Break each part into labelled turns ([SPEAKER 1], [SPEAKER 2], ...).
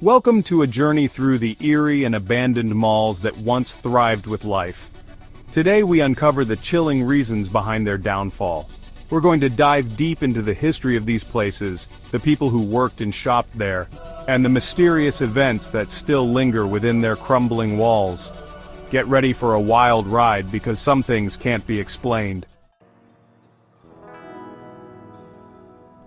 [SPEAKER 1] Welcome to a journey through the eerie and abandoned malls that once thrived with life. Today we uncover the chilling reasons behind their downfall. We're going to dive deep into the history of these places, the people who worked and shopped there, and the mysterious events that still linger within their crumbling walls. Get ready for a wild ride because some things can't be explained.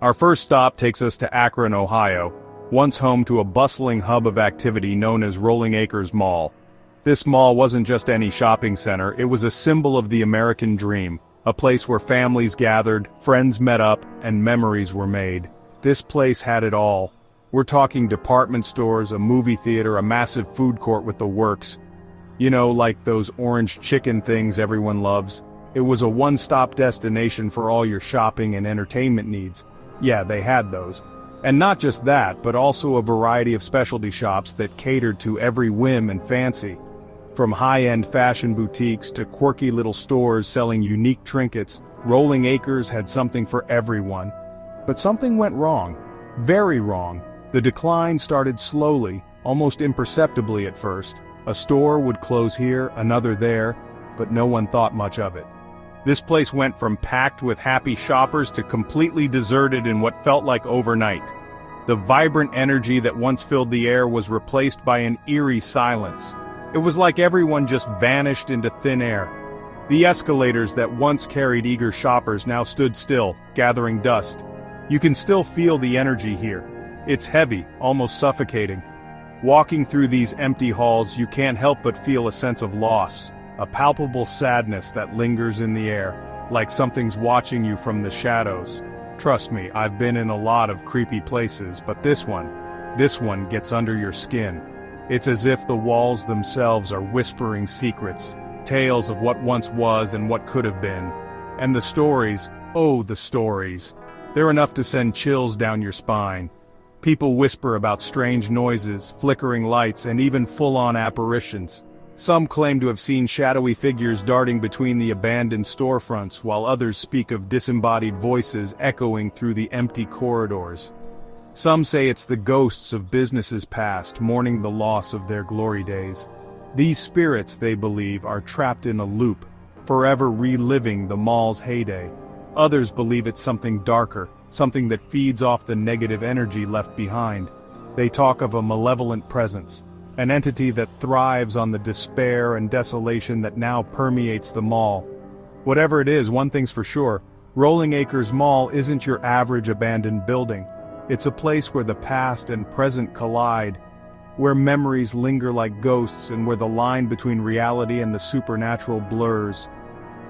[SPEAKER 1] Our first stop takes us to Akron, Ohio, once home to a bustling hub of activity known as Rolling Acres Mall. This mall wasn't just any shopping center, it was a symbol of the American dream, a place where families gathered, friends met up, and memories were made. This place had it all. We're talking department stores, a movie theater, a massive food court with the works. You know, like those orange chicken things everyone loves. It was a one-stop destination for all your shopping and entertainment needs. Yeah, they had those. And not just that, but also a variety of specialty shops that catered to every whim and fancy. From high-end fashion boutiques to quirky little stores selling unique trinkets, Rolling Acres had something for everyone. But something went wrong. Very wrong. The decline started slowly, almost imperceptibly at first. A store would close here, another there, but no one thought much of it. This place went from packed with happy shoppers to completely deserted in what felt like overnight. The vibrant energy that once filled the air was replaced by an eerie silence. It was like everyone just vanished into thin air. The escalators that once carried eager shoppers now stood still, gathering dust. You can still feel the energy here. It's heavy, almost suffocating. Walking through these empty halls, you can't help but feel a sense of loss. A palpable sadness that lingers in the air, like something's watching you from the shadows. Trust me, I've been in a lot of creepy places, but this one gets under your skin. It's as if the walls themselves are whispering secrets, tales of what once was and what could have been. And the stories, oh the stories. They're enough to send chills down your spine. People whisper about strange noises, flickering lights, and even full-on apparitions. Some claim to have seen shadowy figures darting between the abandoned storefronts, while others speak of disembodied voices echoing through the empty corridors. Some say it's the ghosts of businesses past, mourning the loss of their glory days. These spirits, they believe, are trapped in a loop, forever reliving the mall's heyday. Others believe it's something darker, something that feeds off the negative energy left behind. They talk of a malevolent presence. An entity that thrives on the despair and desolation that now permeates the mall. Whatever it is, one thing's for sure, Rolling Acres Mall isn't your average abandoned building. It's a place where the past and present collide, where memories linger like ghosts and where the line between reality and the supernatural blurs.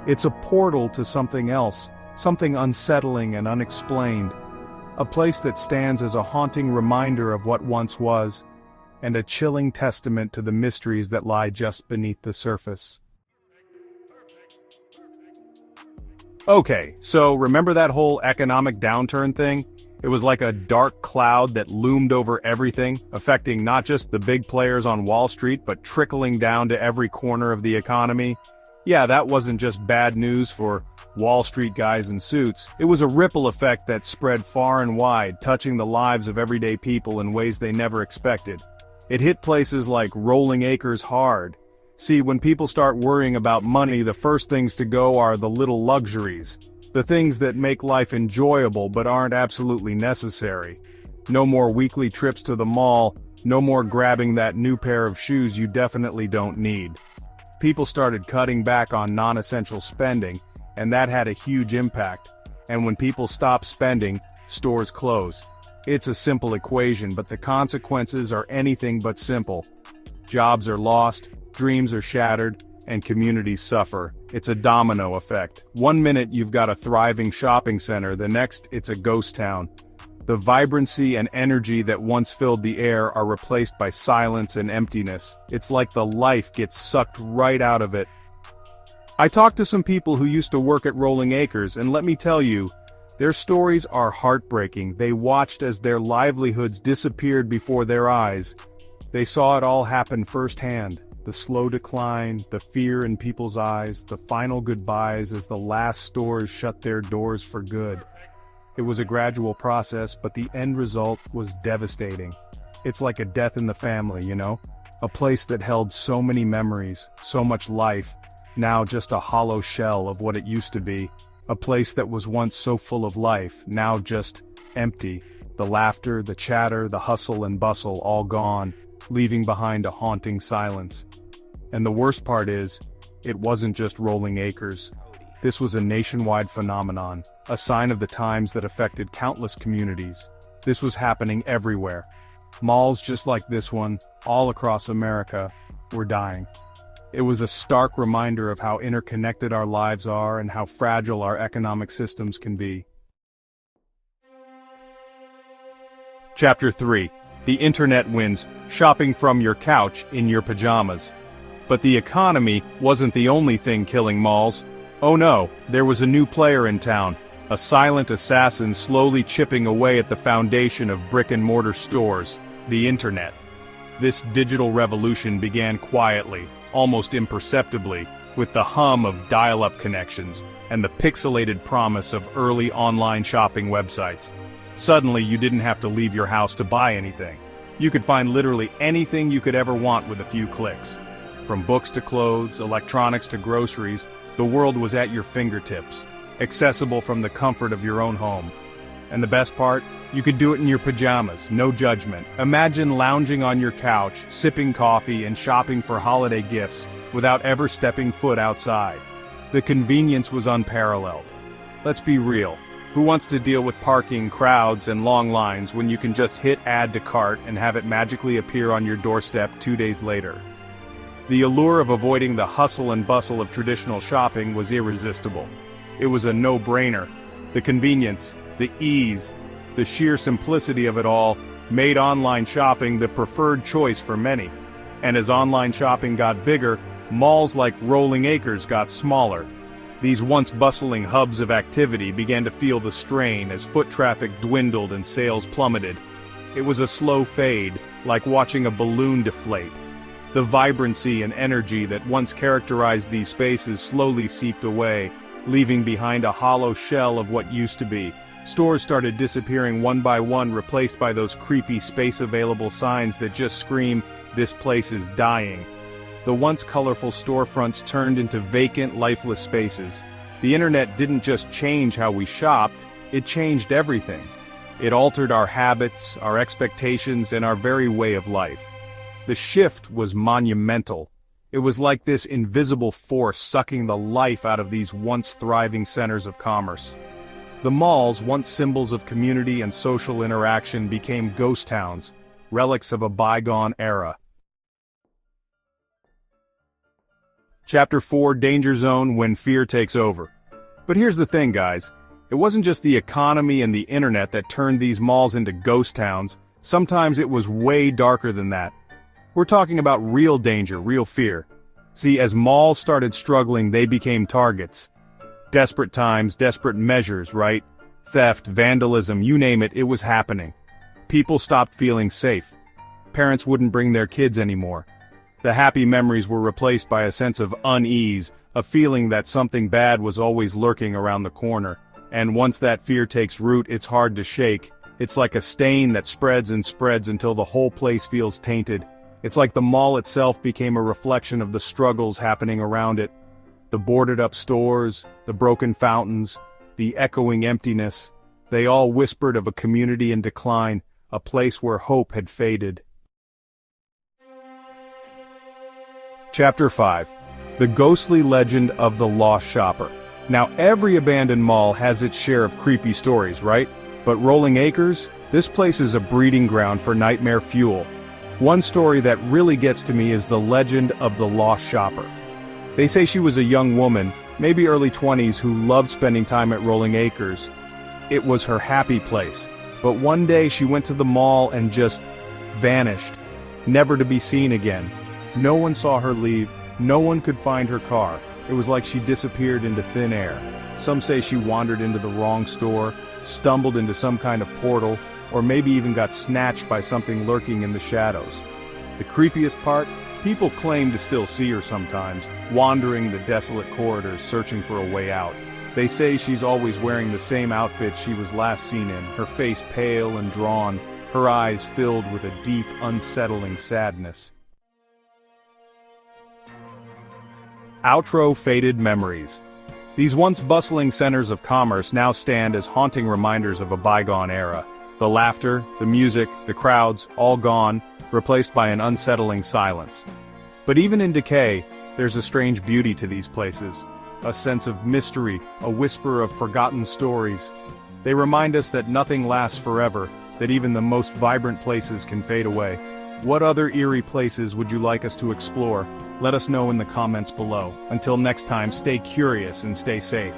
[SPEAKER 1] It's a portal to something else, something unsettling and unexplained. A place that stands as a haunting reminder of what once was, and a chilling testament to the mysteries that lie just beneath the surface. Okay, so remember that whole economic downturn thing? It was like a dark cloud that loomed over everything, affecting not just the big players on Wall Street but trickling down to every corner of the economy. Yeah, that wasn't just bad news for Wall Street guys in suits. It was a ripple effect that spread far and wide, touching the lives of everyday people in ways they never expected. It hit places like Rolling Acres hard. See, when people start worrying about money, the first things to go are the little luxuries. The things that make life enjoyable but aren't absolutely necessary. No more weekly trips to the mall, no more grabbing that new pair of shoes you definitely don't need. People started cutting back on non-essential spending, and that had a huge impact. And when people stop spending, stores close. It's a simple equation, but the consequences are anything but simple. Jobs are lost, dreams are shattered, and communities suffer. It's a domino effect. One minute you've got a thriving shopping center, the next it's a ghost town. The vibrancy and energy that once filled the air are replaced by silence and emptiness. It's like the life gets sucked right out of it. I talked to some people who used to work at Rolling Acres, and let me tell you, their stories are heartbreaking. They watched as their livelihoods disappeared before their eyes. They saw it all happen firsthand. The slow decline, the fear in people's eyes, the final goodbyes as the last stores shut their doors for good. It was a gradual process, but the end result was devastating. It's like a death in the family, you know? A place that held so many memories, so much life, now just a hollow shell of what it used to be. A place that was once so full of life, now just empty. The laughter, the chatter, the hustle and bustle all gone, leaving behind a haunting silence. And the worst part is, it wasn't just Rolling Acres. This was a nationwide phenomenon, a sign of the times that affected countless communities. This was happening everywhere. Malls just like this one, all across America, were dying. It was a stark reminder of how interconnected our lives are and how fragile our economic systems can be. Chapter 3. The Internet wins, shopping from your couch in your pajamas. But the economy wasn't the only thing killing malls. Oh no, there was a new player in town, a silent assassin slowly chipping away at the foundation of brick-and-mortar stores, the Internet. This digital revolution began quietly, almost imperceptibly, with the hum of dial-up connections and the pixelated promise of early online shopping websites. Suddenly you didn't have to leave your house to buy anything. You could find literally anything you could ever want with a few clicks. From books to clothes, electronics to groceries, the world was at your fingertips, accessible from the comfort of your own home. And the best part? You could do it in your pajamas, no judgment. Imagine lounging on your couch, sipping coffee and shopping for holiday gifts without ever stepping foot outside. The convenience was unparalleled. Let's be real. Who wants to deal with parking, crowds, and long lines when you can just hit add to cart and have it magically appear on your doorstep 2 days later? The allure of avoiding the hustle and bustle of traditional shopping was irresistible. It was a no-brainer. The convenience, the ease, the sheer simplicity of it all made online shopping the preferred choice for many. And as online shopping got bigger, malls like Rolling Acres got smaller. These once bustling hubs of activity began to feel the strain as foot traffic dwindled and sales plummeted. It was a slow fade, like watching a balloon deflate. The vibrancy and energy that once characterized these spaces slowly seeped away, leaving behind a hollow shell of what used to be. Stores started disappearing one by one, replaced by those creepy space-available signs that just scream, "This place is dying." The once colorful storefronts turned into vacant, lifeless spaces. The internet didn't just change how we shopped, it changed everything. It altered our habits, our expectations, and our very way of life. The shift was monumental. It was like this invisible force sucking the life out of these once thriving centers of commerce. The malls, once symbols of community and social interaction, became ghost towns, relics of a bygone era. Chapter 4, Danger Zone, When Fear Takes Over. But here's the thing, guys. It wasn't just the economy and the internet that turned these malls into ghost towns. Sometimes it was way darker than that. We're talking about real danger, real fear. See, as malls started struggling, they became targets. Desperate times, desperate measures, right? Theft, vandalism, you name it, it was happening. People stopped feeling safe. Parents wouldn't bring their kids anymore. The happy memories were replaced by a sense of unease, a feeling that something bad was always lurking around the corner. And once that fear takes root, it's hard to shake. It's like a stain that spreads and spreads until the whole place feels tainted. It's like the mall itself became a reflection of the struggles happening around it. The boarded-up stores, the broken fountains, the echoing emptiness, they all whispered of a community in decline, a place where hope had faded. Chapter 5. The Ghostly Legend of the Lost Shopper. Now every abandoned mall has its share of creepy stories, right? But Rolling Acres? This place is a breeding ground for nightmare fuel. One story that really gets to me is the legend of the Lost Shopper. They say she was a young woman, maybe early 20s, who loved spending time at Rolling Acres. It was her happy place. But one day she went to the mall and just vanished, never to be seen again. No one saw her leave, no one could find her car. It was like she disappeared into thin air. Some say she wandered into the wrong store, stumbled into some kind of portal, or maybe even got snatched by something lurking in the shadows. The creepiest part? People claim to still see her sometimes, wandering the desolate corridors searching for a way out. They say she's always wearing the same outfit she was last seen in, her face pale and drawn, her eyes filled with a deep, unsettling sadness. Outro faded memories. These once bustling centers of commerce now stand as haunting reminders of a bygone era. The laughter, the music, the crowds, all gone, replaced by an unsettling silence. But even in decay, there's a strange beauty to these places. A sense of mystery, a whisper of forgotten stories. They remind us that nothing lasts forever, that even the most vibrant places can fade away. What other eerie places would you like us to explore? Let us know in the comments below. Until next time, stay curious and stay safe.